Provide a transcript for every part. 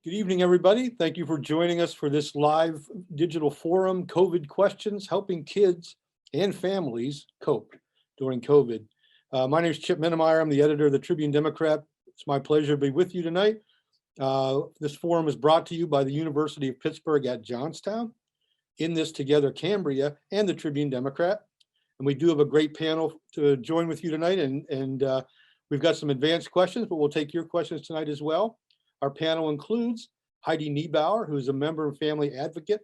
Good evening, everybody. Thank you for joining us for this live digital forum, COVID Questions, Helping Kids and Families Cope During COVID. My name is Chip Minnemeyer. I'm the editor of the Tribune Democrat. It's my pleasure to be with you tonight. This forum is brought to you by the University of Pittsburgh at Johnstown, In This Together Cambria, and the Tribune Democrat. And we do have a great panel to join with you tonight, and we've got some advanced questions, but we'll take your questions tonight as well. Our panel includes Heidi Niebauer, who is a member and family advocate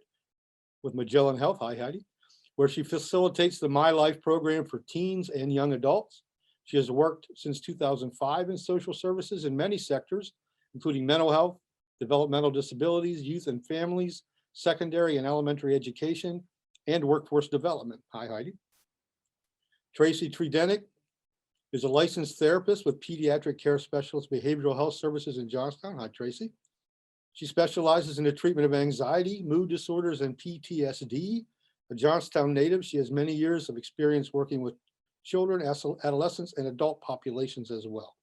with Magellan Health. Hi, Heidi. Where she facilitates the My Life program for teens and young adults. She has worked since 2005 in social services in many sectors, including mental health, developmental disabilities, youth and families, secondary and elementary education, and workforce development. Hi, Heidi. Tracy Tredenick is a licensed therapist with Pediatric Care Specialist Behavioral Health Services in Johnstown. Hi, Tracy. She specializes in the treatment of anxiety, mood disorders, and PTSD. A Johnstown native, she has many years of experience working with children, adolescents, and adult populations as well.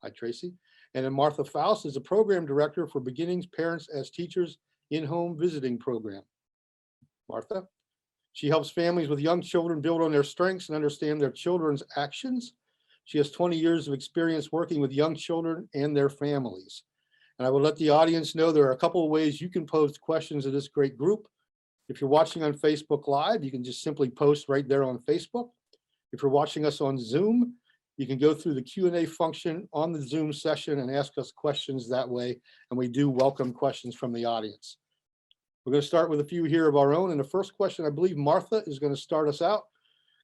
Hi, Tracy. And then Martha Faust is a program director for Beginnings Parents as Teachers in-Home Visiting Program. Martha. She helps families with young children build on their strengths and understand their children's actions. She has 20 years of experience working with young children and their families. And I will let the audience know there are a couple of ways you can pose questions to this great group. If you're watching on Facebook Live, you can just simply post right there on Facebook. If you're watching us on Zoom, you can go through the Q&A function on the Zoom session and ask us questions that way. And we do welcome questions from the audience. We're going to start with a few here of our own. And the first question, I believe Martha is going to start us out.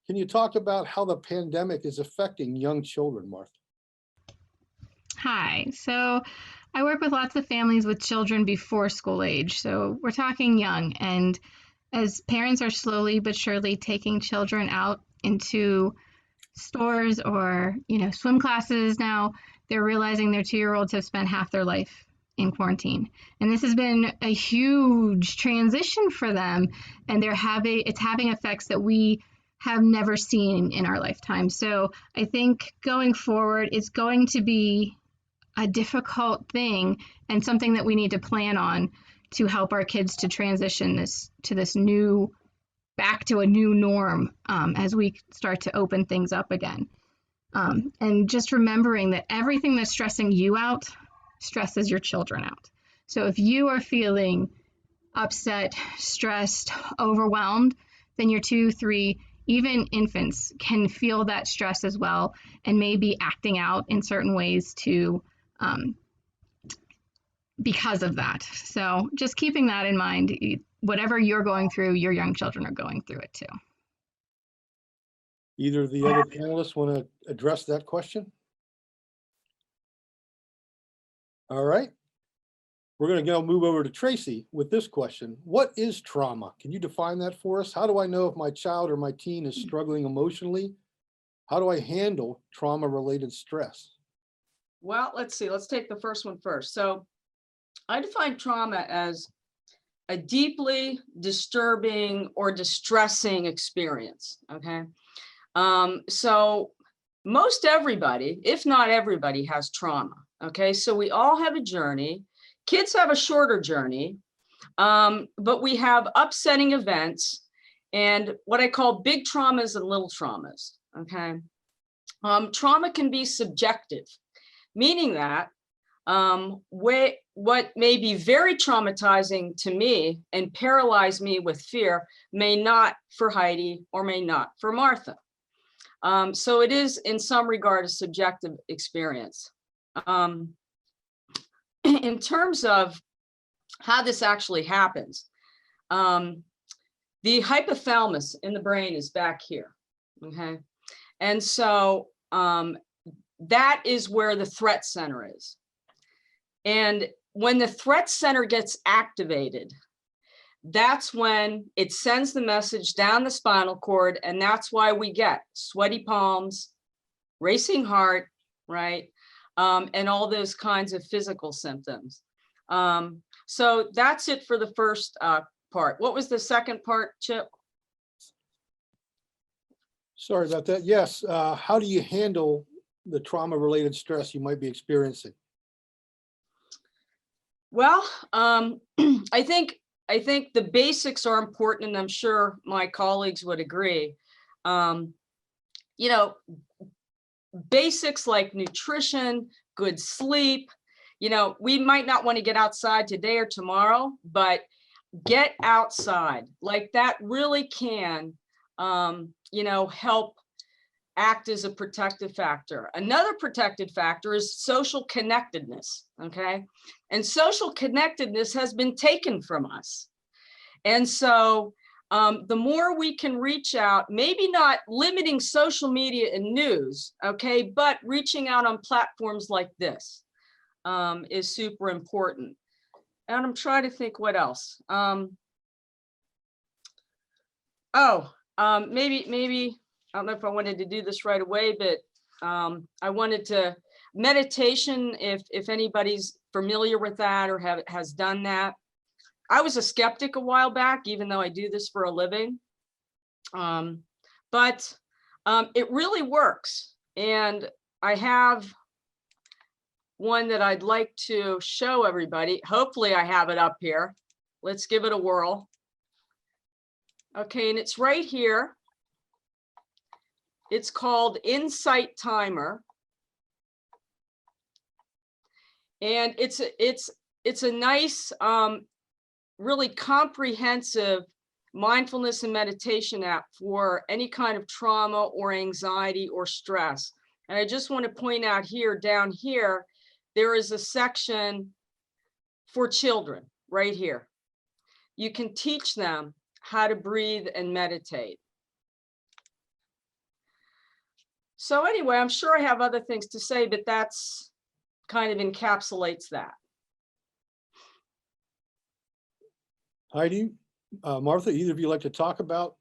Can you talk about how the pandemic is affecting young children, Martha? Hi, so I work with lots of families with children before school age. So we're talking young, and as parents are slowly but surely taking children out into stores or, swim classes now, they're realizing their 2-year-olds have spent half their life in quarantine. And this has been a huge transition for them, and it's having effects that we have never seen in our lifetime. So I think going forward, it's going to be a difficult thing and something that we need to plan on to help our kids to transition back to a new norm as we start to open things up again. And just remembering that everything that's stressing you out stresses your children out. So if you are feeling upset, stressed, overwhelmed, then your 2, 3, even infants can feel that stress as well and may be acting out in certain ways because of that. So just keeping that in mind, whatever you're going through, your young children are going through it too. Either of the other panelists want to address that question? All right. We're going to move over to Tracy with this question. What is trauma? Can you define that for us? How do I know if my child or my teen is struggling emotionally? How do I handle trauma-related stress? Well, let's see. Let's take the first one first. So I define trauma as a deeply disturbing or distressing experience, okay? So most everybody, if not everybody, has trauma, okay? So we all have a journey. Kids have a shorter journey, but we have upsetting events and what I call big traumas and little traumas, okay? Trauma can be subjective, meaning that what may be very traumatizing to me and paralyze me with fear may not for Heidi or may not for Martha. So it is in some regard a subjective experience. In terms of how this actually happens, the hypothalamus in the brain is back here, okay? And so that is where the threat center is. And when the threat center gets activated, that's when it sends the message down the spinal cord, and that's why we get sweaty palms, racing heart, right? And all those kinds of physical symptoms. So that's it for the first part. What was the second part, Chip? Sorry about that. Yes. How do you handle the trauma-related stress you might be experiencing? Well, I think the basics are important, and I'm sure my colleagues would agree. You know, basics like nutrition, good sleep. You know, we might not want to get outside today or tomorrow, but get outside. Like that really can, you know, help act as a protective factor. Another protective factor is social connectedness, okay? And social connectedness has been taken from us. And so the more we can reach out, maybe not limiting social media and news, okay, but reaching out on platforms like this is super important. And I'm trying to think what else. Maybe I don't know if I wanted to do this right away, but I wanted to meditation, if anybody's familiar with that or has done that. I was a skeptic a while back, even though I do this for a living. But it really works. And I have one that I'd like to show everybody. Hopefully I have it up here. Let's give it a whirl. Okay, and it's right here. It's called Insight Timer. And it's a nice, really comprehensive mindfulness and meditation app for any kind of trauma or anxiety or stress. And I just want to point out here, down here, there is a section for children right here. You can teach them how to breathe and meditate. So anyway, I'm sure I have other things to say, but that's kind of encapsulates that. Heidi, Martha, either of you like to talk about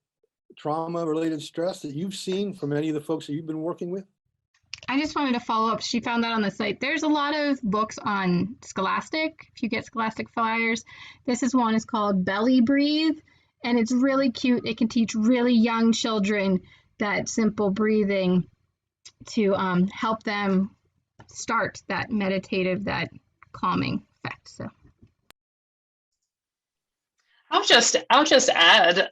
trauma-related stress that you've seen from any of the folks that you've been working with? I just wanted to follow up. She found that on the site. There's a lot of books on Scholastic. If you get Scholastic flyers, this is one is called Belly Breathe, and it's really cute. It can teach really young children that simple breathing to help them start that meditative, that calming effect. So. I'll just add,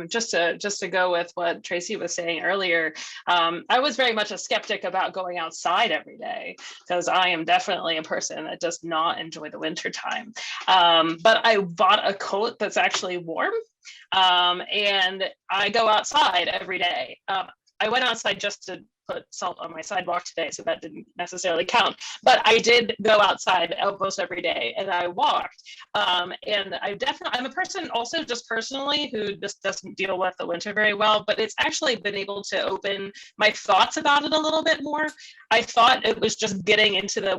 just to go with what Tracy was saying earlier. I was very much a skeptic about going outside every day because I am definitely a person that does not enjoy the winter time. But I bought a coat that's actually warm, and I go outside every day. I went outside just to put salt on my sidewalk today, so that didn't necessarily count. But I did go outside almost every day, and I walked. And I'm a person also just personally who just doesn't deal with the winter very well, but it's actually been able to open my thoughts about it a little bit more. I thought it was just getting into the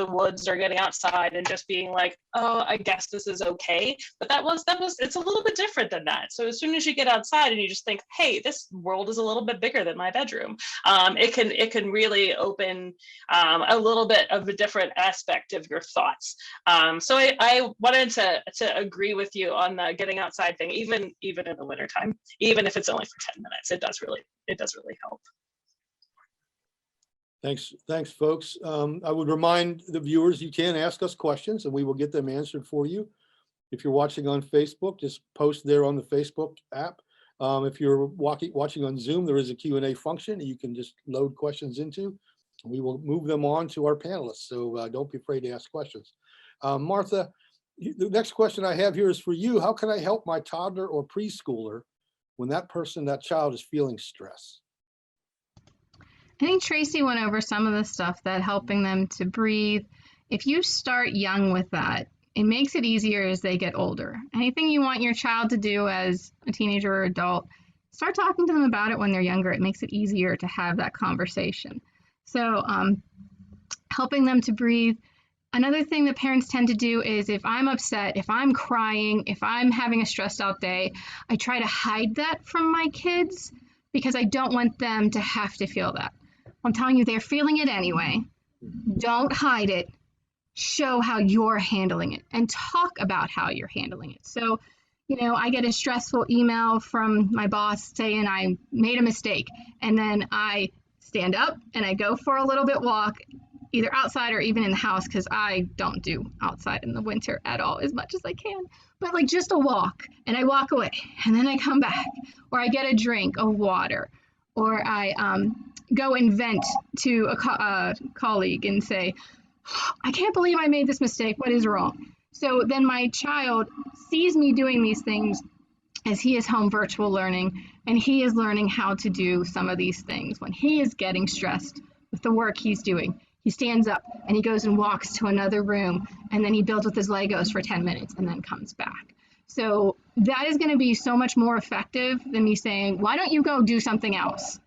woods or getting outside and just being like, oh, I guess this is okay. But it's a little bit different than that. So as soon as you get outside and you just think, hey, this world is a little bit bigger than my bedroom. It can really open a little bit of a different aspect of your thoughts. So I wanted to agree with you on the getting outside thing, even in the wintertime, even if it's only for 10 minutes, it does really help. Thanks, folks. I would remind the viewers, you can ask us questions and we will get them answered for you. If you're watching on Facebook, just post there on the Facebook app. If you're watching on Zoom, there is a Q&A function you can just load questions into. And we will move them on to our panelists. So don't be afraid to ask questions. Martha, the next question I have here is for you. How can I help my toddler or preschooler when that child is feeling stress? I think Tracy went over some of the stuff that helping them to breathe. If you start young with that, it makes it easier as they get older. Anything you want your child to do as a teenager or adult, start talking to them about it when they're younger. It makes it easier to have that conversation. So helping them to breathe. Another thing that parents tend to do is if I'm upset, if I'm crying, if I'm having a stressed out day, I try to hide that from my kids because I don't want them to have to feel that. I'm telling you, they're feeling it anyway. Don't hide it. Show how you're handling it and talk about how you're handling it. So, I get a stressful email from my boss saying I made a mistake, and then I stand up and I go for a little bit walk either outside or even in the house, because I don't do outside in the winter at all as much as I can. But like just a walk, and I walk away, and then I come back, or I get a drink of water, or I go and vent to a colleague and say, I can't believe I made this mistake. What is wrong? So then my child sees me doing these things as he is home virtual learning, and he is learning how to do some of these things. When he is getting stressed with the work he's doing, he stands up and he goes and walks to another room, and then he builds with his Legos for 10 minutes and then comes back. So that is going to be so much more effective than me saying, why don't you go do something else?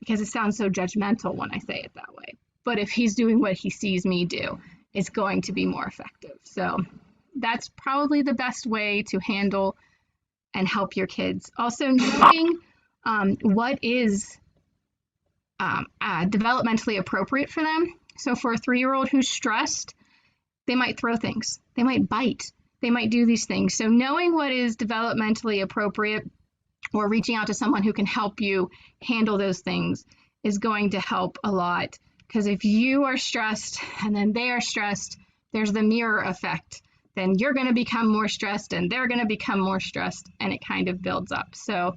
Because it sounds so judgmental when I say it that way. But if he's doing what he sees me do, it's going to be more effective. So that's probably the best way to handle and help your kids. Also knowing what is developmentally appropriate for them. So for a 3-year-old who's stressed, they might throw things, they might bite, they might do these things. So knowing what is developmentally appropriate, or reaching out to someone who can help you handle those things, is going to help a lot. Because if you are stressed and then they are stressed, there's the mirror effect. Then you're going to become more stressed and they're going to become more stressed, and it kind of builds up. So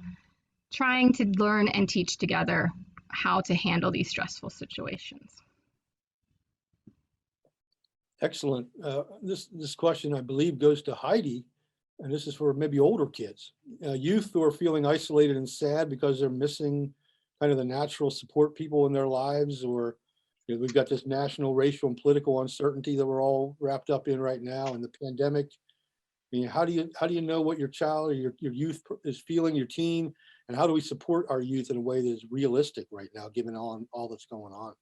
trying to learn and teach together how to handle these stressful situations. Excellent. This question, I believe, goes to Heidi, and this is for maybe older kids, youth who are feeling isolated and sad because they're missing kind of the natural support people in their lives, or we've got this national racial and political uncertainty that we're all wrapped up in right now, and the pandemic. I mean, how do you know what your child or your youth is feeling, your teen, and how do we support our youth in a way that is realistic right now, given all that's going on?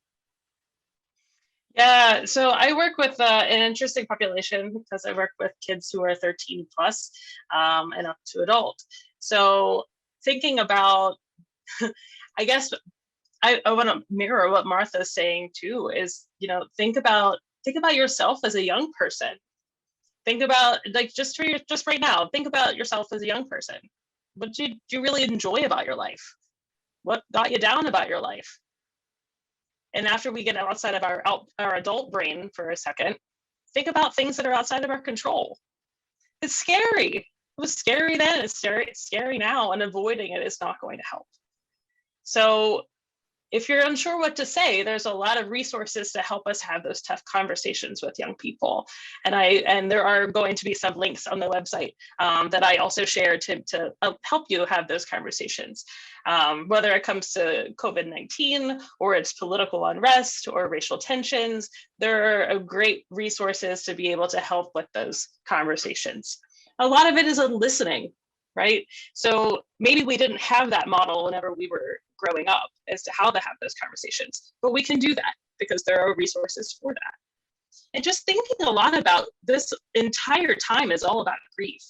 Yeah, so I work with an interesting population because I work with kids who are 13 plus and up to adult. So thinking about, I guess I want to mirror what Martha's saying too, is, think about yourself as a young person. Think about, like, just right now, think about yourself as a young person. What do you really enjoy about your life? What got you down about your life? And after we get outside of our adult brain for a second, think about things that are outside of our control. It's scary. It was scary then, it's scary now, and avoiding it is not going to help. So if you're unsure what to say, there's a lot of resources to help us have those tough conversations with young people. And there are going to be some links on the website that I also share to help you have those conversations. Whether it comes to COVID-19 or it's political unrest or racial tensions, there are great resources to be able to help with those conversations. A lot of it is listening, right? So maybe we didn't have that model whenever we were growing up as to how to have those conversations, but we can do that because there are resources for that. And just thinking a lot about this entire time is all about grief.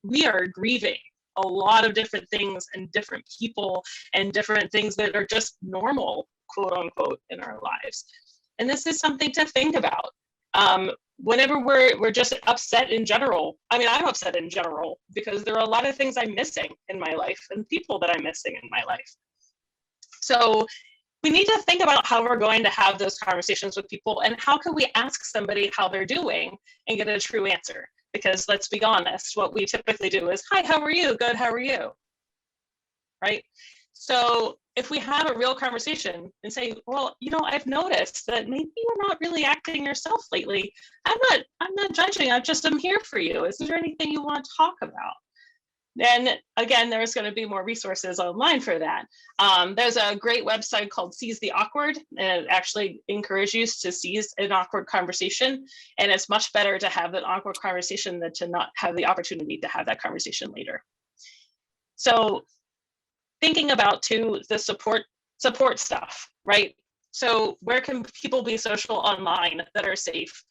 We are grieving a lot of different things and different people and different things that are just normal, quote unquote, in our lives. And this is something to think about. Whenever we're just upset in general, I mean, I'm upset in general because there are a lot of things I'm missing in my life and people that I'm missing in my life. So we need to think about how we're going to have those conversations with people, and how can we ask somebody how they're doing and get a true answer? Because let's be honest, what we typically do is, hi, how are you? Good, how are you? Right? So if we have a real conversation and say, well, I've noticed that maybe you're not really acting yourself lately. I'm not judging, I'm here for you. Is there anything you want to talk about? Then again, there's going to be more resources online for that. There's a great website called Seize the Awkward, and it actually encourages you to seize an awkward conversation. And it's much better to have an awkward conversation than to not have the opportunity to have that conversation later. So thinking about too the support stuff, right? So where can people be social online that are safe?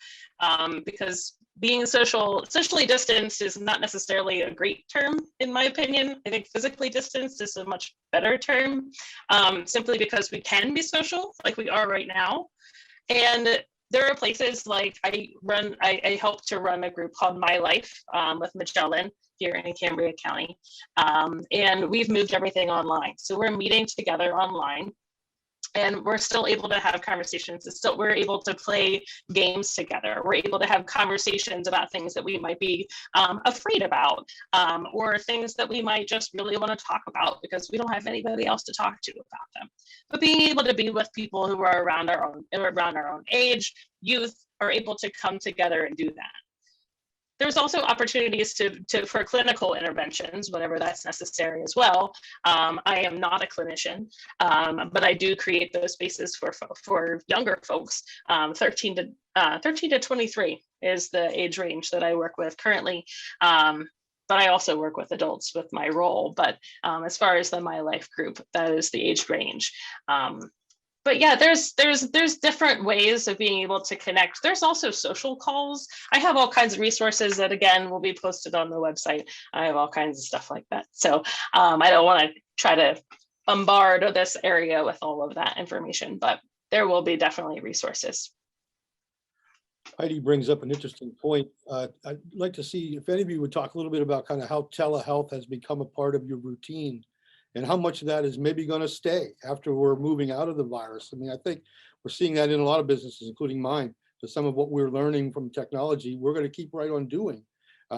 Because being socially distanced is not necessarily a great term, in my opinion. I think physically distanced is a much better term, simply because we can be social like we are right now. And there are places like I help to run a group called My Life with Magellan here in Cambria County. And we've moved everything online. So we're meeting together online. and we're still able to have conversations. We're able to play games together. We're able to have conversations about things that we might be afraid about, or things that we might just really want to talk about because we don't have anybody else to talk to about them. But being able to be with people who are around our own age, youth, are able to come together and do that. There's also opportunities for clinical interventions, whenever that's necessary as well. I am not a clinician, but I do create those spaces for younger folks. 13 to 23 is the age range that I work with currently. But I also work with adults with my role. But as far as the My Life group, that is the age range. But yeah, there's different ways of being able to connect. There's also social calls. I have all kinds of resources that, again, will be posted on the website. I have all kinds of stuff like that. So I don't want to try to bombard this area with all of that information, but there will be definitely resources. Heidi brings up an interesting point. I'd like to see if any of you would talk a little bit about kind of how telehealth has become a part of your routine, and how much of that is maybe going to stay after we're moving out of the virus. I mean, I think we're seeing that in a lot of businesses, including mine. So some of what we're learning from technology, we're going to keep right on doing.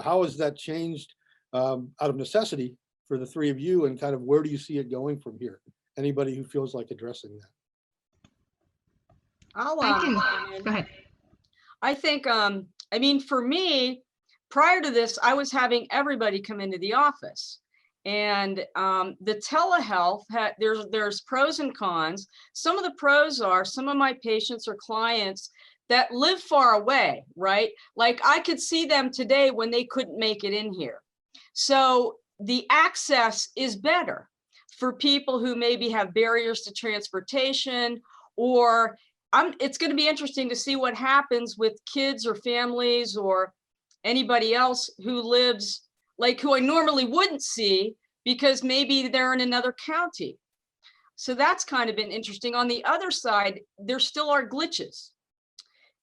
How has that changed out of necessity for the three of you, and kind of where do you see it going from here? Anybody who feels like addressing that? Go ahead. I think, I mean, for me, prior to this, I was having everybody come into the office. And the telehealth, there's pros and cons. Some of the pros are some of my patients or clients that live far away, right? Like I could see them today when they couldn't make it in here. So the access is better for people who maybe have barriers to transportation, or it's going to be interesting to see what happens with kids or families or anybody else who lives, like who I normally wouldn't see because maybe they're in another county. So that's kind of been interesting. On the other side, there still are glitches.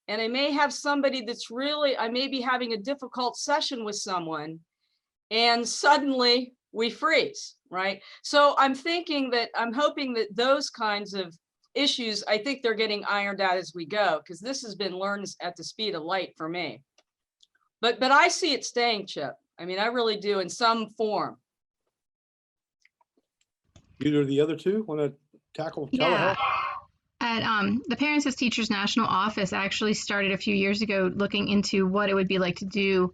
And I may have somebody I may be having a difficult session with someone and suddenly we freeze, right? So I'm hoping that those kinds of issues, I think they're getting ironed out as we go, because this has been learned at the speed of light for me. But I see it staying, Chip. I mean, I really do, in some form. Either of the other two want to tackle telehealth? At the Parents as Teachers National Office actually started a few years ago looking into what it would be like to do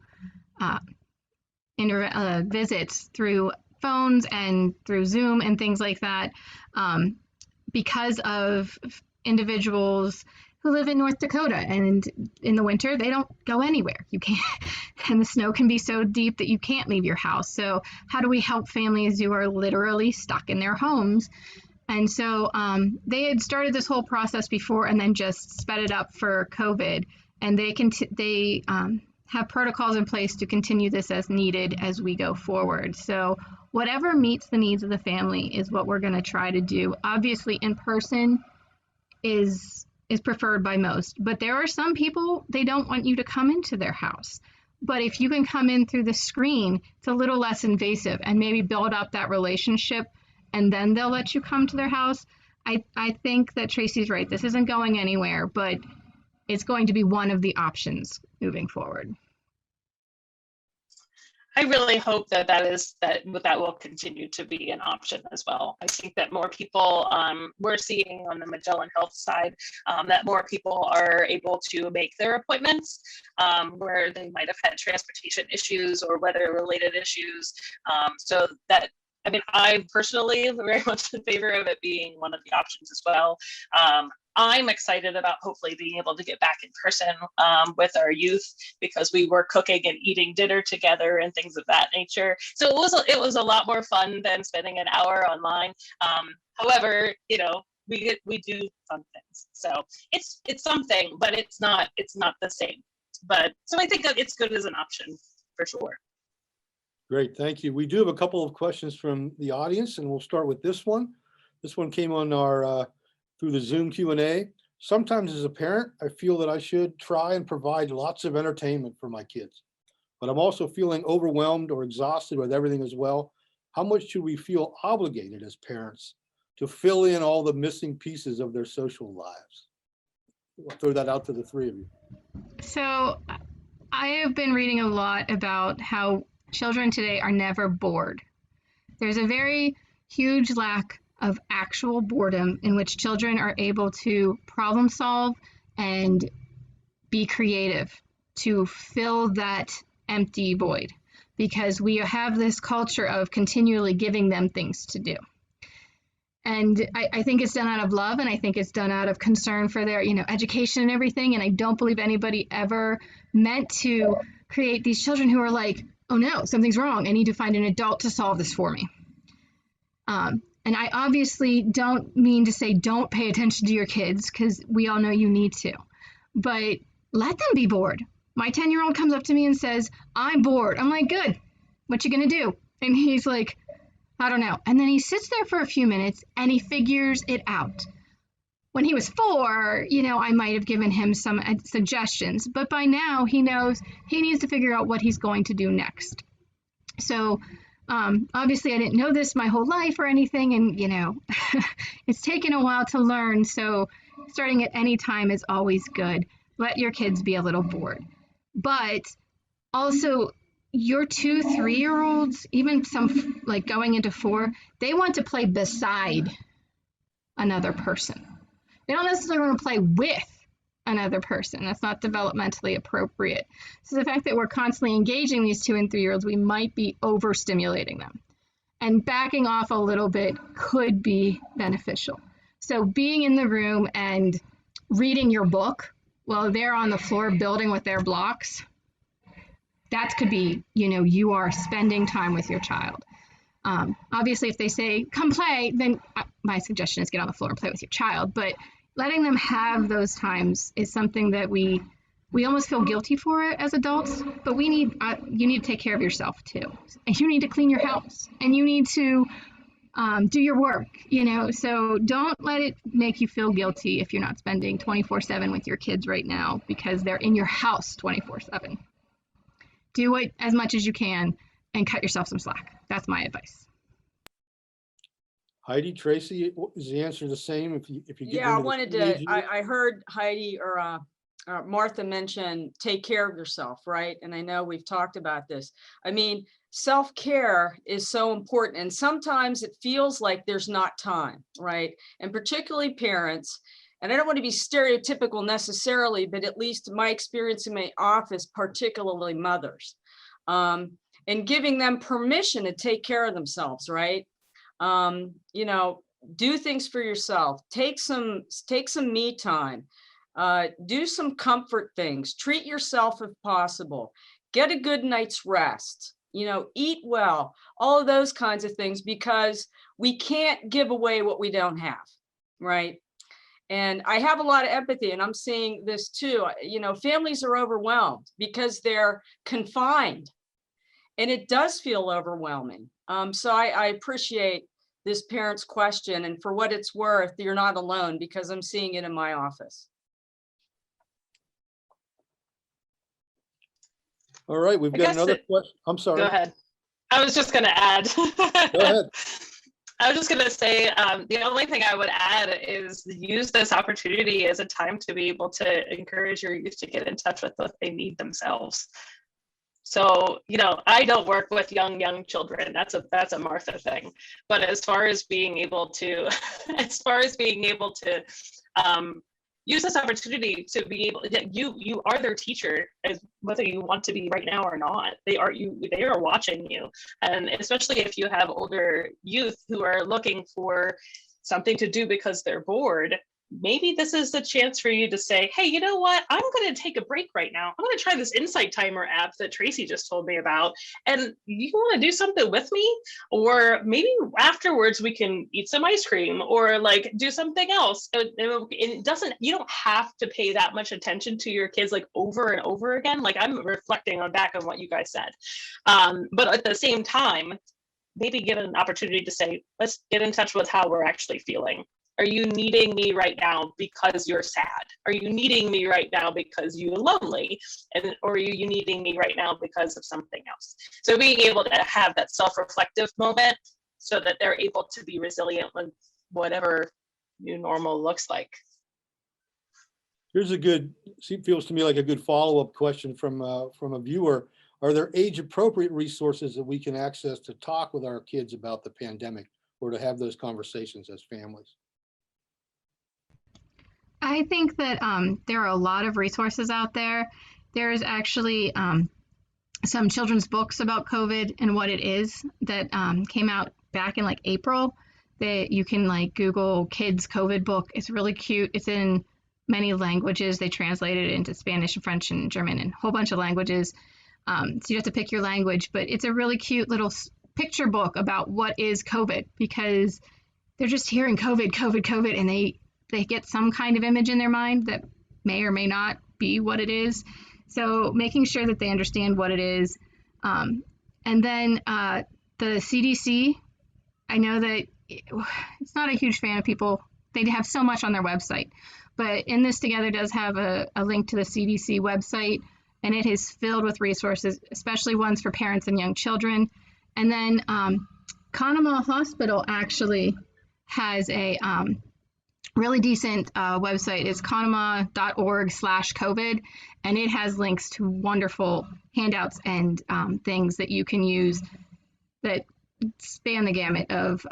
visits through phones and through Zoom and things like that, because of individuals who live in North Dakota, and in the winter they don't go anywhere. You can't, and the snow can be so deep that you can't leave your house. So how do we help families who are literally stuck in their homes? And so they had started this whole process before and then just sped it up for COVID, and they have protocols in place to continue this as needed as we go forward. So whatever meets the needs of the family is what we're going to try to do. Obviously, in person is preferred by most, but there are some people, they don't want you to come into their house. But if you can come in through the screen, it's a little less invasive and maybe build up that relationship, and then they'll let you come to their house. I think that Tracy's right. This isn't going anywhere, but it's going to be one of the options moving forward. I really hope that will continue to be an option as well. I think that more people, we're seeing on the Magellan Health side, that more people are able to make their appointments where they might have had transportation issues or weather-related issues. So that, I mean, I personally am very much in favor of it being one of the options as well. I'm excited about hopefully being able to get back in person with our youth, because we were cooking and eating dinner together and things of that nature. So it was a lot more fun than spending an hour online. However, you know, we do fun things. So it's something, but it's not the same. But so I think that it's good as an option for sure. Great, thank you. We do have a couple of questions from the audience, and we'll start with this one. This one came on our through the Zoom Q&A. Sometimes as a parent, I feel that I should try and provide lots of entertainment for my kids, but I'm also feeling overwhelmed or exhausted with everything as well. How much should we feel obligated as parents to fill in all the missing pieces of their social lives? I'll throw that out to the three of you. So I have been reading a lot about how children today are never bored. There's a very huge lack of actual boredom in which children are able to problem solve and be creative to fill that empty void, because we have this culture of continually giving them things to do. And I think it's done out of love, and I think it's done out of concern for their, education and everything. And I don't believe anybody ever meant to create these children who are like, oh no, something's wrong. I need to find an adult to solve this for me. And I obviously don't mean to say don't pay attention to your kids, because we all know you need to. But let them be bored. My 10-year-old comes up to me and says, I'm bored. I'm like, good. What you gonna do? And he's like, I don't know. And then he sits there for a few minutes and he figures it out. When he was 4, I might have given him some suggestions, but by now he knows he needs to figure out what he's going to do next. So obviously I didn't know this my whole life or anything, and it's taken a while to learn. So starting at any time is always good. Let your kids be a little bored. But also, your 2, 3-year-olds, even some like going into 4, they want to play beside another person. They don't necessarily want to play with another person. That's not developmentally appropriate. So the fact that we're constantly engaging these 2 and 3-year-olds, we might be overstimulating them. And backing off a little bit could be beneficial. So being in the room and reading your book while they're on the floor building with their blocks, that could be, you are spending time with your child. Obviously, if they say, come play, then my suggestion is get on the floor and play with your child. But letting them have those times is something that we almost feel guilty for it as adults, but you need to take care of yourself too. And you need to clean your house, and you need to do your work, so don't let it make you feel guilty if you're not spending 24/7 with your kids right now because they're in your house 24/7. Do it as much as you can and cut yourself some slack. That's my advice. Heidi, Tracy, is the answer the same if you get Yeah, I into the wanted to, teenage years? I heard Heidi or Martha mention take care of yourself, right? And I know we've talked about this. I mean, self-care is so important, and sometimes it feels like there's not time, right? And particularly parents, and I don't want to be stereotypical necessarily, but at least my experience in my office, particularly mothers, and giving them permission to take care of themselves, right? Do things for yourself, take some me time, do some comfort things, treat yourself if possible, get a good night's rest, eat well, all of those kinds of things, because we can't give away what we don't have, right? And I have a lot of empathy, and I'm seeing this too. Families are overwhelmed because they're confined, and it does feel overwhelming. So I appreciate this parent's question, and for what it's worth, you're not alone, because I'm seeing it in my office. All right, we've got another question. I'm sorry. Go ahead. I was just going to add. Go ahead. I was just going to say, the only thing I would add is use this opportunity as a time to be able to encourage your youth to get in touch with what they need themselves. So, I don't work with young children. That's a Martha thing. But as far as being able to, use this opportunity to be able that you are their teacher, as whether you want to be right now or not. They are watching you, and especially if you have older youth who are looking for something to do because they're bored. Maybe this is the chance for you to say, hey, you know what? I'm going to take a break right now. I'm going to try this Insight Timer app that Tracy just told me about. And you want to do something with me? Or maybe afterwards we can eat some ice cream or like do something else. It doesn't, you don't have to pay that much attention to your kids like over and over again. Like I'm reflecting on back on what you guys said. But at the same time, maybe give an opportunity to say, let's get in touch with how we're actually feeling. Are you needing me right now because you're sad? Are you needing me right now because you're lonely? Or are you needing me right now because of something else? So being able to have that self-reflective moment so that they're able to be resilient when whatever new normal looks like. Here's a good, feels to me like a good follow-up question from a viewer. Are there age-appropriate resources that we can access to talk with our kids about the pandemic or to have those conversations as families? I think that there are a lot of resources out there. There's actually some children's books about COVID and what it is that came out back in like April that you can like Google kids COVID book. It's really cute. It's in many languages. They translated it into Spanish and French and German and a whole bunch of languages. So you have to pick your language, but it's a really cute little picture book about what is COVID, because they're just hearing COVID, COVID, COVID, and they get some kind of image in their mind that may or may not be what it is. So making sure that they understand what it is. And then the CDC, I know that it's not a huge fan of people. They have so much on their website, but In This Together does have a link to the CDC website, and it is filled with resources, especially ones for parents and young children. And then Conemaugh Hospital actually has a really decent website. It's conemaugh.org/COVID, and it has links to wonderful handouts and things that you can use that span the gamut of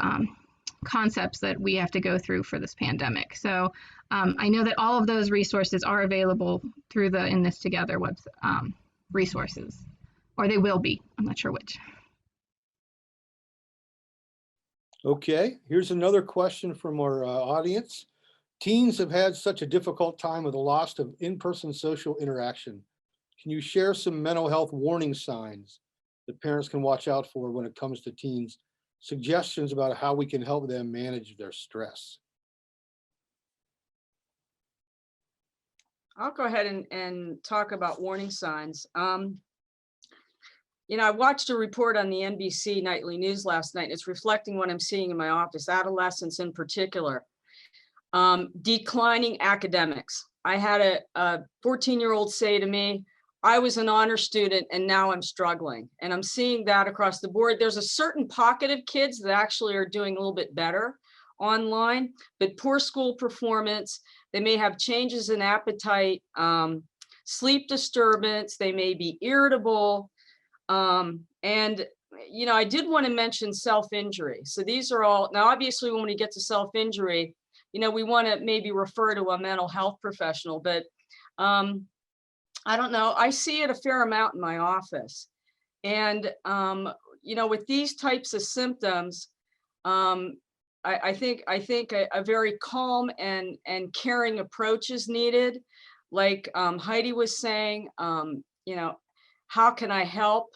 concepts that we have to go through for this pandemic. So I know that all of those resources are available through the In This Together resources, or they will be. I'm not sure which. Okay, here's another question from our audience. Teens have had such a difficult time with the loss of in-person social interaction. Can you share some mental health warning signs that parents can watch out for when it comes to teens? Suggestions about how we can help them manage their stress. I'll go ahead and talk about warning signs. I watched a report on the NBC nightly news last night. It's reflecting what I'm seeing in my office, adolescents in particular. Declining academics. I had a 14-year-old say to me, I was an honor student and now I'm struggling. And I'm seeing that across the board. There's a certain pocket of kids that actually are doing a little bit better online, but poor school performance. They may have changes in appetite, sleep disturbance. They may be irritable. I did want to mention self-injury. So these are all, now obviously when we get to self-injury, we want to maybe refer to a mental health professional, but I don't know. I see it a fair amount in my office. And, with these types of symptoms, I think a very calm and caring approach is needed. Like Heidi was saying, how can I help?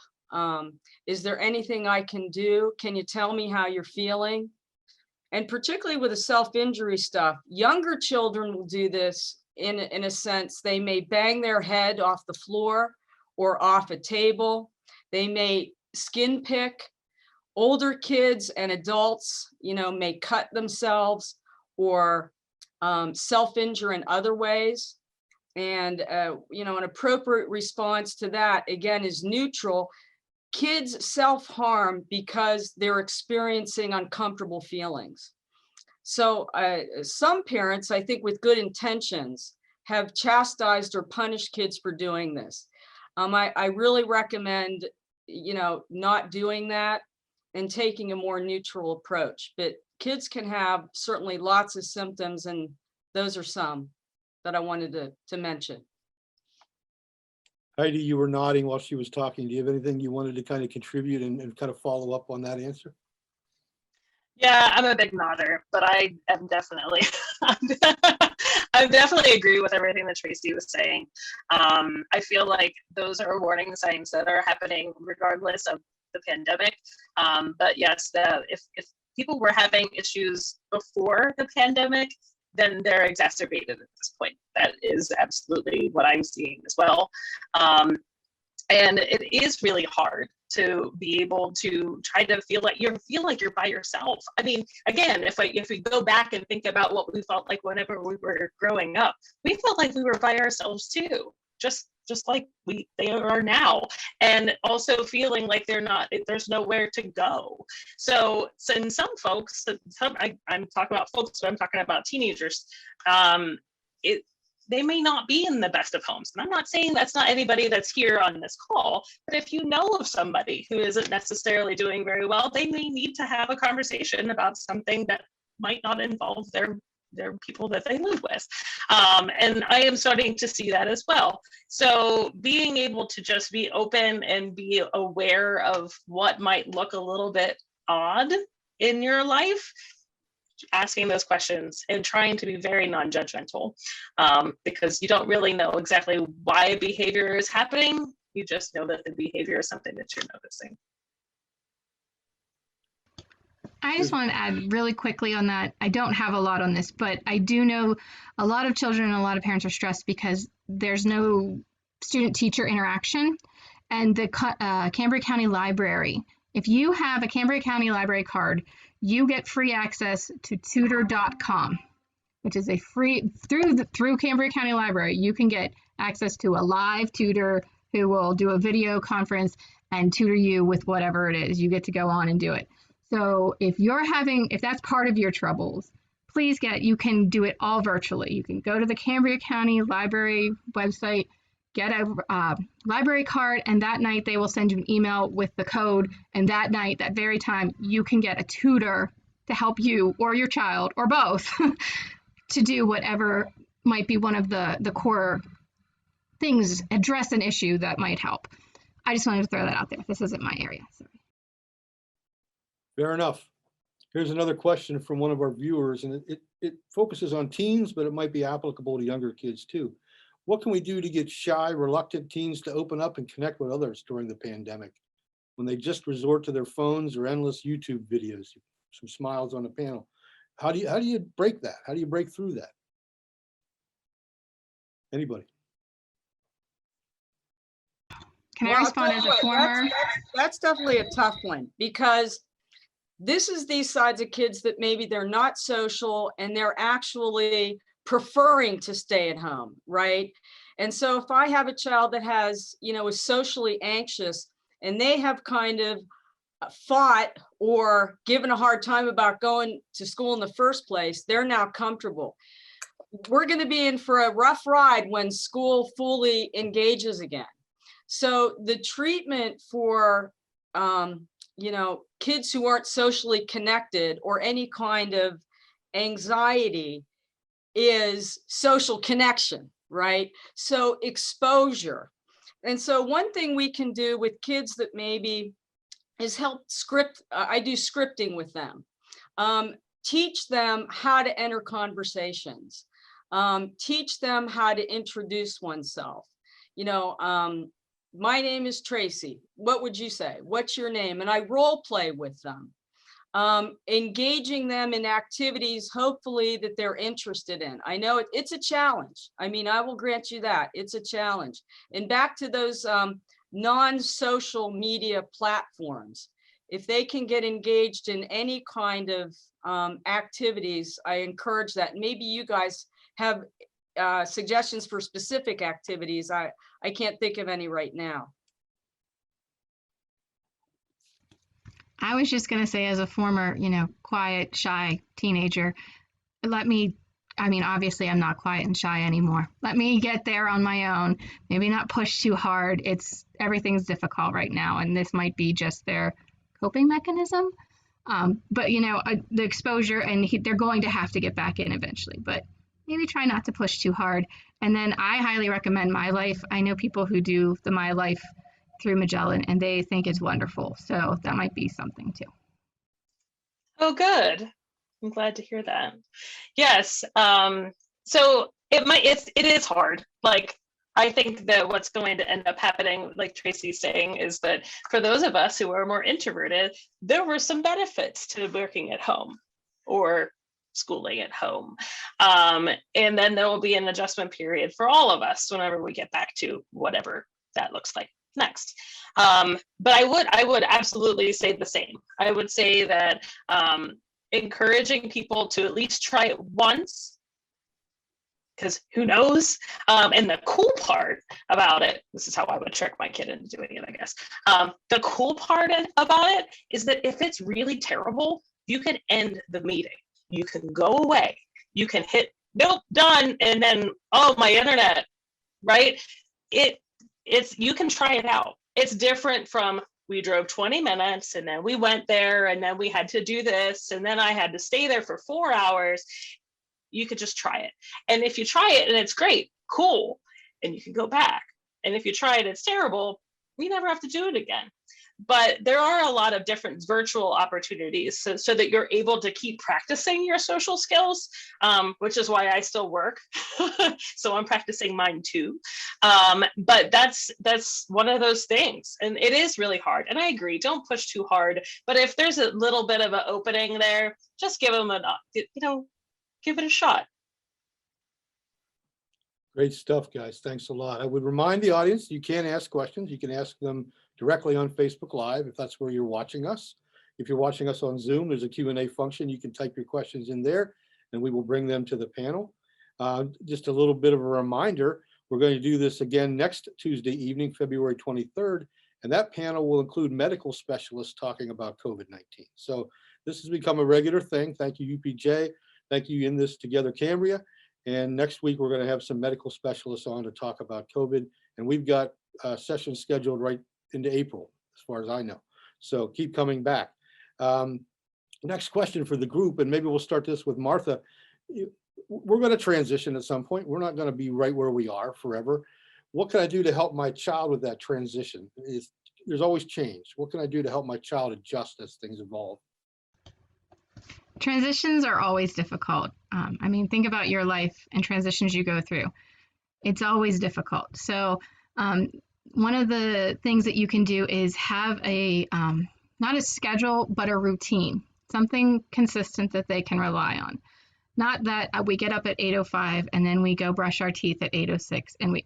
Is there anything I can do? Can you tell me how you're feeling? And particularly with the self-injury stuff, younger children will do this in a sense. They may bang their head off the floor or off a table. They may skin pick. Older kids and adults, may cut themselves or self-injure in other ways. And, an appropriate response to that, again, is neutral. Kids self-harm because they're experiencing uncomfortable feelings. So some parents, I think with good intentions, have chastised or punished kids for doing this. I really recommend, not doing that and taking a more neutral approach. But kids can have certainly lots of symptoms, and those are some that I wanted to mention. Heidi, you were nodding while she was talking. Do you have anything you wanted to kind of contribute and kind of follow up on that answer? Yeah, I'm a big nodder, but I am definitely, I definitely agree with everything that Tracy was saying. I feel like those are warning signs that are happening regardless of the pandemic. But yes, if people were having issues before the pandemic, then they're exacerbated at this point. That is absolutely what I'm seeing as well. And it is really hard to be able to try to feel like you're by yourself. I mean, again, if we go back and think about what we felt like whenever we were growing up, we felt like we were by ourselves too, just just like they are now, and also feeling like there's nowhere to go. So in some folks, I'm talking about folks, but I'm talking about teenagers, they may not be in the best of homes. And I'm not saying that's not anybody that's here on this call, but if you know of somebody who isn't necessarily doing very well, they may need to have a conversation about something that might not involve their people that they live with. And I am starting to see that as well. So being able to just be open and be aware of what might look a little bit odd in your life, asking those questions and trying to be very non-judgmental, because you don't really know exactly why a behavior is happening. You just know that the behavior is something that you're noticing. I just want to add really quickly on that. I don't have a lot on this, but I do know a lot of children and a lot of parents are stressed because there's no student-teacher interaction. And the Cambria County Library, if you have a Cambria County Library card, you get free access to tutor.com, which is a free, through Cambria County Library, you can get access to a live tutor who will do a video conference and tutor you with whatever it is. You get to go on and do it. So if that's part of your troubles, please you can do it all virtually. You can go to the Cambria County Library website, get a library card, and that night they will send you an email with the code. And that night, that very time, you can get a tutor to help you or your child or both to do whatever might be one of the core things, address an issue that might help. I just wanted to throw that out there. This isn't my area. Sorry. Fair enough. Here's another question from one of our viewers, and it focuses on teens, but it might be applicable to younger kids too. What can we do to get shy, reluctant teens to open up and connect with others during the pandemic when they just resort to their phones or endless YouTube videos? Some smiles on the panel. How do you break that? How do you break through that? Anybody? Can I respond as a former? That's definitely a tough one, because this is these sides of kids that maybe they're not social and they're actually preferring to stay at home, right? And so if I have a child that has, is socially anxious and they have kind of fought or given a hard time about going to school in the first place, they're now comfortable. We're going to be in for a rough ride when school fully engages again. So the treatment for, kids who aren't socially connected or any kind of anxiety is social connection, right? So exposure. And so one thing we can do with kids that maybe is help script, I do scripting with them, teach them how to enter conversations, teach them how to introduce oneself. My name is Tracy. What would you say? What's your name? And I role play with them, engaging them in activities, hopefully that they're interested in. I know it's a challenge. I mean, I will grant you that it's a challenge. And back to those non-social media platforms, if they can get engaged in any kind of activities, I encourage that. Maybe you guys have suggestions for specific activities. I can't think of any right now. I was just going to say, as a former, quiet, shy teenager, obviously I'm not quiet and shy anymore. Let me get there on my own, maybe not push too hard. Everything's difficult right now, and this might be just their coping mechanism. But the exposure, and they're going to have to get back in eventually, but maybe try not to push too hard. And then I highly recommend My Life. I know people who do the My Life through Magellan, and they think it's wonderful. So that might be something too. Oh, good. I'm glad to hear that. Yes. So it is hard. Like, I think that what's going to end up happening, like Tracy's saying, is that for those of us who are more introverted, there were some benefits to working at home or schooling at home. And then there will be an adjustment period for all of us whenever we get back to whatever that looks like next. But I would absolutely say the same. I would say that encouraging people to at least try it once, because who knows? And the cool part about it, this is how I would trick my kid into doing it, I guess. The cool part about it is that if it's really terrible, you can end the meeting. You can go away. You can hit, nope, done. And then, oh, my internet, right? You can try it out. It's different from, we drove 20 minutes and then we went there and then we had to do this and then I had to stay there for 4 hours. You could just try it. And if you try it and it's great, cool, and you can go back. And if you try it, it's terrible, we never have to do it again. But there are a lot of different virtual opportunities so that you're able to keep practicing your social skills, which is why I still work. So I'm practicing mine too. But that's one of those things. And it is really hard. And I agree, don't push too hard. But if there's a little bit of an opening there, just give them give it a shot. Great stuff, guys. Thanks a lot. I would remind the audience, you can ask questions. You can ask them directly on Facebook Live if that's where you're watching us. If you're watching us on Zoom, there's a Q&A function. You can type your questions in there and we will bring them to the panel. Just a little bit of a reminder, we're going to do this again next Tuesday evening, February 23rd, and that panel will include medical specialists talking about COVID-19. So this has become a regular thing. Thank you, UPJ. Thank you, In This Together Cambria. And next week, we're going to have some medical specialists on to talk about COVID. And we've got sessions scheduled right into April, as far as I know. So keep coming back. Next question for the group, and maybe we'll start this with Martha. We're going to transition at some point. We're not going to be right where we are forever. What can I do to help my child with that transition? There's always change. What can I do to help my child adjust as things evolve? Transitions are always difficult. I mean, think about your life and transitions you go through. It's always difficult. So one of the things that you can do is have a, not a schedule, but a routine, something consistent that they can rely on. Not that we get up at 8:05 and then we go brush our teeth at 8:06 and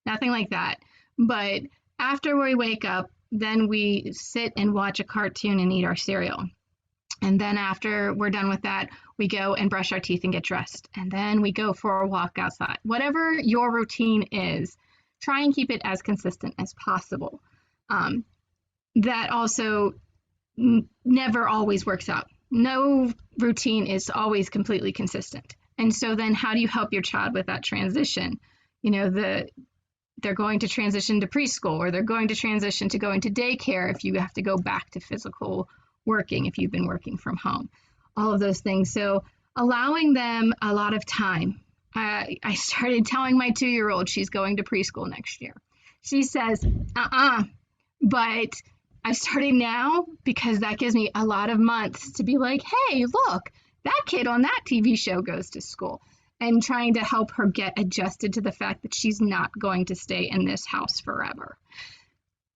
nothing like that. But after we wake up, then we sit and watch a cartoon and eat our cereal. And then after we're done with that, we go and brush our teeth and get dressed. And then we go for a walk outside. Whatever your routine is, try and keep it as consistent as possible. That also never always works out. No routine is always completely consistent. And so then how do you help your child with that transition? You know, they're going to transition to preschool, or they're going to transition to going to daycare if you have to go back to physical working, if you've been working from home, all of those things. So allowing them a lot of time. I started telling my 2-year-old she's going to preschool next year. She says, but I started now because that gives me a lot of months to be like, hey, look, that kid on that TV show goes to school, and trying to help her get adjusted to the fact that she's not going to stay in this house forever.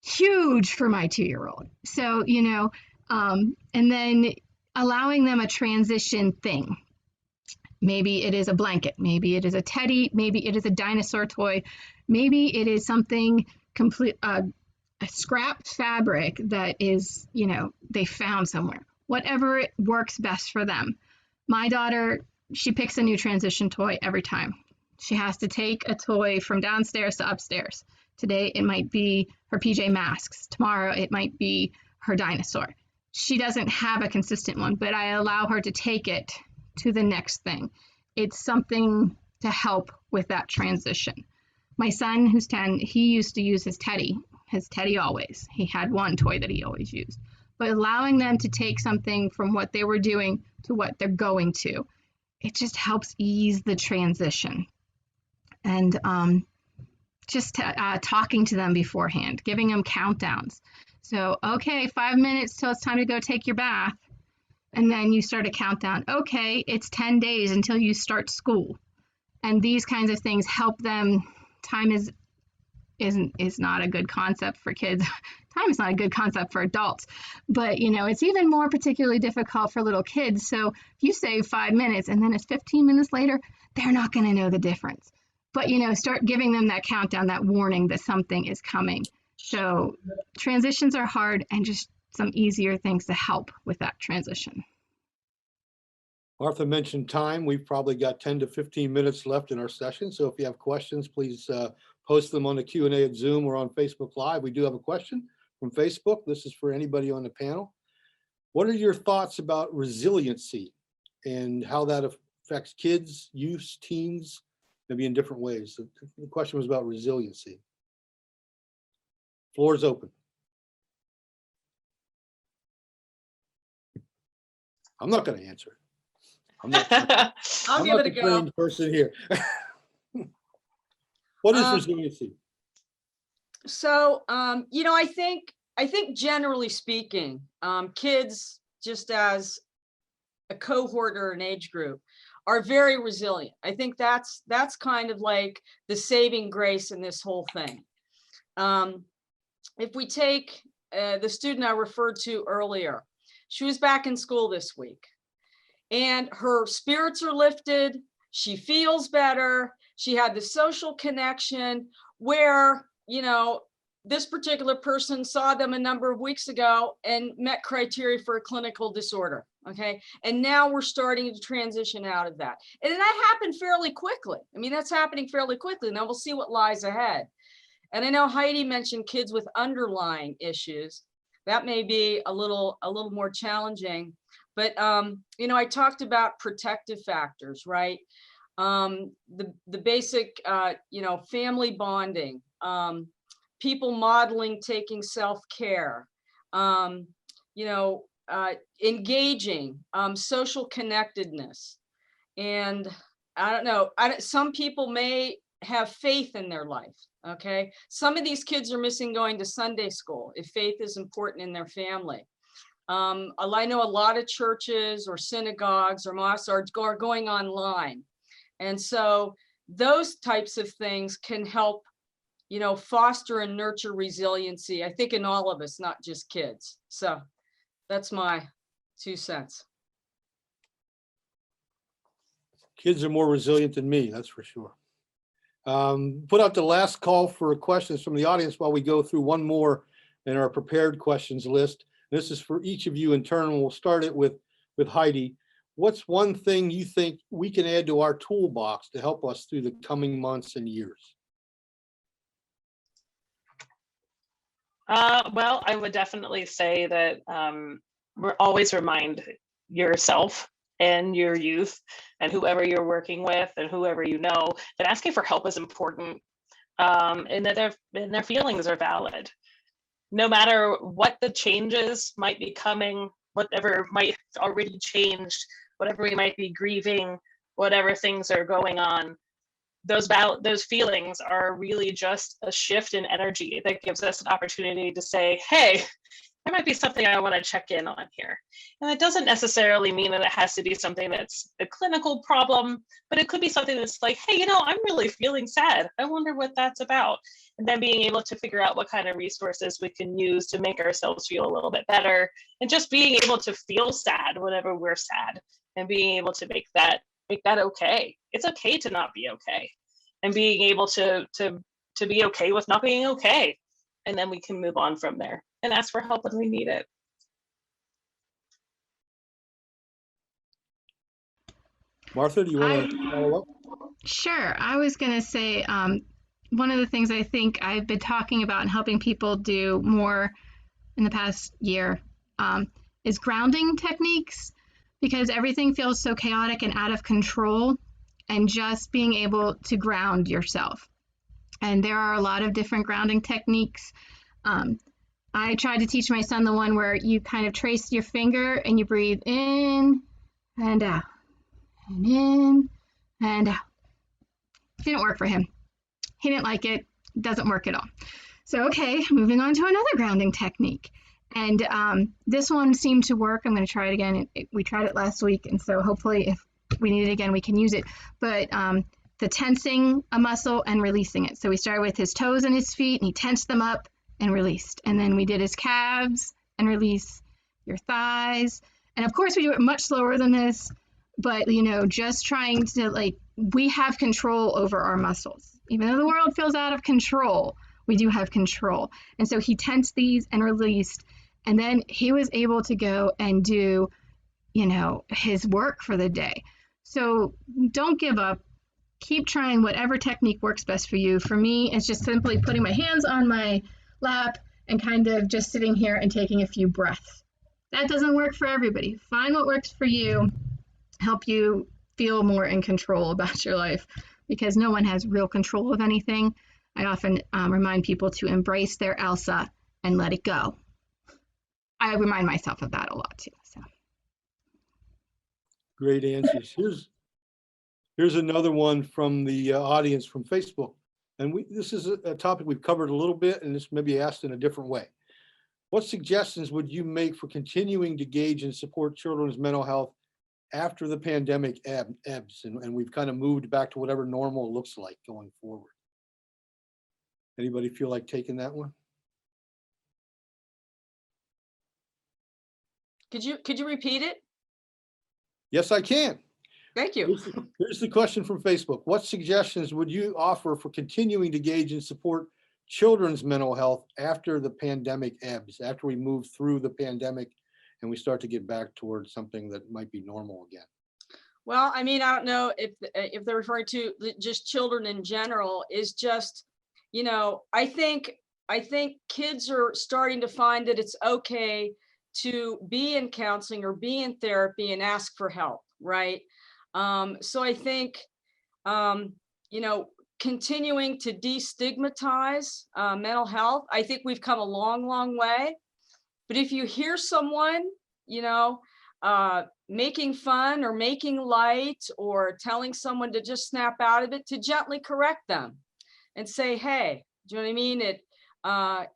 Huge for my 2-year-old. So, you know, and then allowing them a transition thing. Maybe it is a blanket, maybe it is a teddy, maybe it is a dinosaur toy, maybe it is something complete, a scrap fabric that is, you know, they found somewhere. Whatever works best for them. My daughter, she picks a new transition toy every time. She has to take a toy from downstairs to upstairs. Today it might be her PJ Masks. Tomorrow it might be her dinosaur. She doesn't have a consistent one, but I allow her to take it to the next thing. It's something to help with that transition. My son, who's 10, he used to use his teddy always. He had one toy that he always used. But allowing them to take something from what they were doing to what they're going to, it just helps ease the transition. And just talking to them beforehand, giving them countdowns. So, okay, 5 minutes till it's time to go take your bath. And then you start a countdown. Okay, it's 10 days until you start school. And these kinds of things help them. Time is not a good concept for kids. Time is not a good concept for adults. But, you know, it's even more particularly difficult for little kids. So if you say 5 minutes and then it's 15 minutes later, they're not going to know the difference. But, you know, start giving them that countdown, that warning that something is coming. So transitions are hard, and just some easier things to help with that transition. Martha mentioned time. We've probably got 10 to 15 minutes left in our session. So if you have questions, please post them on the Q&A at Zoom or on Facebook Live. We do have a question from Facebook. This is for anybody on the panel. What are your thoughts about resiliency and how that affects kids, youth, teens, maybe in different ways? So the question was about resiliency. Floor is open. I'm not going to answer it. I'm not give it a the go. trained person here. What is Um, resiliency? So, I think generally speaking, kids, just as a cohort or an age group, are very resilient. I think that's kind of like the saving grace in this whole thing. If we take the student I referred to earlier, she was back in school this week, and her spirits are lifted. She feels better. She had the social connection where, this particular person saw them a number of weeks ago and met criteria for a clinical disorder. Okay. And now we're starting to transition out of that. And that happened fairly quickly. I mean, that's happening fairly quickly. Now we'll see what lies ahead. And I know Heidi mentioned kids with underlying issues. That may be a little more challenging, but I talked about protective factors, right? The basic, family bonding, people modeling, taking self-care, engaging, social connectedness. And I don't know, some people may have faith in their life. Okay. Some of these kids are missing going to Sunday school if faith is important in their family. I know a lot of churches or synagogues or mosques are going online. And so those types of things can help, foster and nurture resiliency, I think, in all of us, not just kids. So that's my 2 cents. Kids are more resilient than me, that's for sure. Put out the last call for questions from the audience while we go through one more in our prepared questions list. This is for each of you in turn, and we'll start it with Heidi. What's one thing you think we can add to our toolbox to help us through the coming months and years? Well, I would definitely say that always remind yourself and your youth and whoever you're working with and whoever you know that asking for help is important, and that their feelings are valid. No matter what the changes might be coming, whatever might already changed, whatever we might be grieving, whatever things are going on, those feelings are really just a shift in energy that gives us an opportunity to say, hey, there might be something I want to check in on here. And it doesn't necessarily mean that it has to be something that's a clinical problem, but it could be something that's like, hey, I'm really feeling sad. I wonder what that's about. And then being able to figure out what kind of resources we can use to make ourselves feel a little bit better, and just being able to feel sad whenever we're sad, and being able to make that okay. It's okay to not be okay, and being able to be okay with not being okay. And then we can move on from there and ask for help when we need it. Martha, do you want to follow up? Sure. I was going to say one of the things I think I've been talking about and helping people do more in the past year is grounding techniques, because everything feels so chaotic and out of control, and just being able to ground yourself. And there are a lot of different grounding techniques. I tried to teach my son the one where you kind of trace your finger and you breathe in and out, and in and out. Didn't work for him. He didn't like it. Doesn't work at all. So, okay, moving on to another grounding technique. And this one seemed to work. I'm going to try it again. We tried it last week, and so hopefully if we need it again, we can use it. But the tensing a muscle and releasing it. So we started with his toes and his feet, and he tensed them up and released. And then we did his calves and release your thighs. And of course, we do it much slower than this, but just trying to, we have control over our muscles. Even though the world feels out of control, we do have control. And so he tensed these and released. And then he was able to go and do his work for the day. So don't give up. Keep trying whatever technique works best for you. For me, it's just simply putting my hands on my lap and kind of just sitting here and taking a few breaths. That doesn't work for everybody. Find what works for you, help you feel more in control about your life, because no one has real control of anything. I often remind people to embrace their Elsa and let it go. I remind myself of that a lot too. So. Great answers. Here's another one from the audience from Facebook. And this is a topic we've covered a little bit, and this may be asked in a different way. What suggestions would you make for continuing to gauge and support children's mental health after the pandemic ebbs and we've kind of moved back to whatever normal looks like going forward? Anybody feel like taking that one? Could you repeat it? Yes, I can. Thank you. Here's the question from Facebook. What suggestions would you offer for continuing to gauge and support children's mental health after the pandemic ebbs, after we move through the pandemic and we start to get back towards something that might be normal again? Well, I mean, I don't know if they're referring to just children in general. Is just, I think kids are starting to find that it's okay to be in counseling or be in therapy and ask for help, right? So I think, continuing to destigmatize mental health, I think we've come a long, long way. But if you hear someone, making fun or making light or telling someone to just snap out of it, to gently correct them and say, hey, do you know what I mean?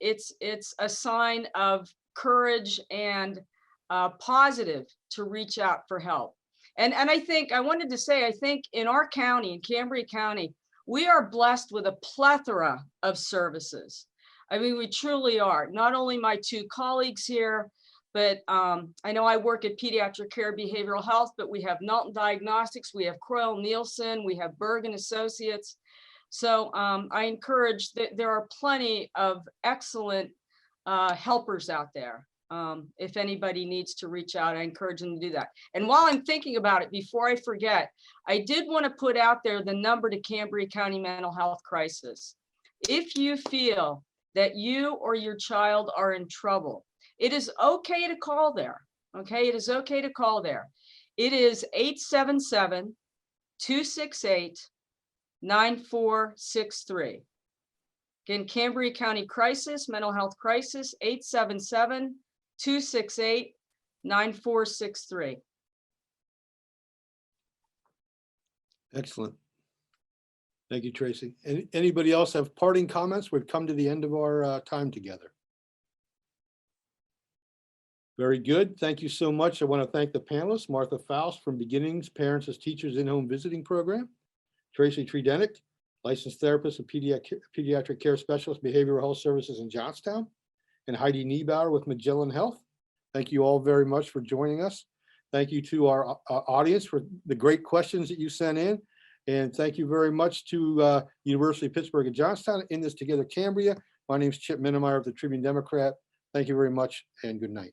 It's a sign of courage and positive to reach out for help. And I wanted to say, I think in our county, in Cambria County, we are blessed with a plethora of services. I mean, we truly are. Not only my two colleagues here, but I know I work at Pediatric Care Behavioral Health, but we have Knowlton Diagnostics, we have Croyle Nielsen, we have Bergen Associates. So I encourage that there are plenty of excellent helpers out there. If anybody needs to reach out, I encourage them to do that. And while I'm thinking about it, before I forget, I did want to put out there the number to Cambria County Mental Health Crisis. If you feel that you or your child are in trouble, it is okay to call there. Okay, it is okay to call there. It is 877-268-9463. Again, Cambria County Crisis, Mental Health Crisis, 877-268-9463. Excellent. Thank you, Tracy. Anybody else have parting comments? We've come to the end of our time together. Very good. Thank you so much. I want to thank the panelists, Martha Faust from Beginnings Parents as Teachers In-Home Visiting Program, Tracy Tredenick, licensed therapist and pediatric care specialist, behavioral health services in Johnstown, and Heidi Niebauer with Magellan Health. Thank you all very much for joining us. Thank you to our audience for the great questions that you sent in. And thank you very much to University of Pittsburgh and Johnstown, In This Together Cambria. My name is Chip Minnemeyer of the Tribune Democrat. Thank you very much and good night.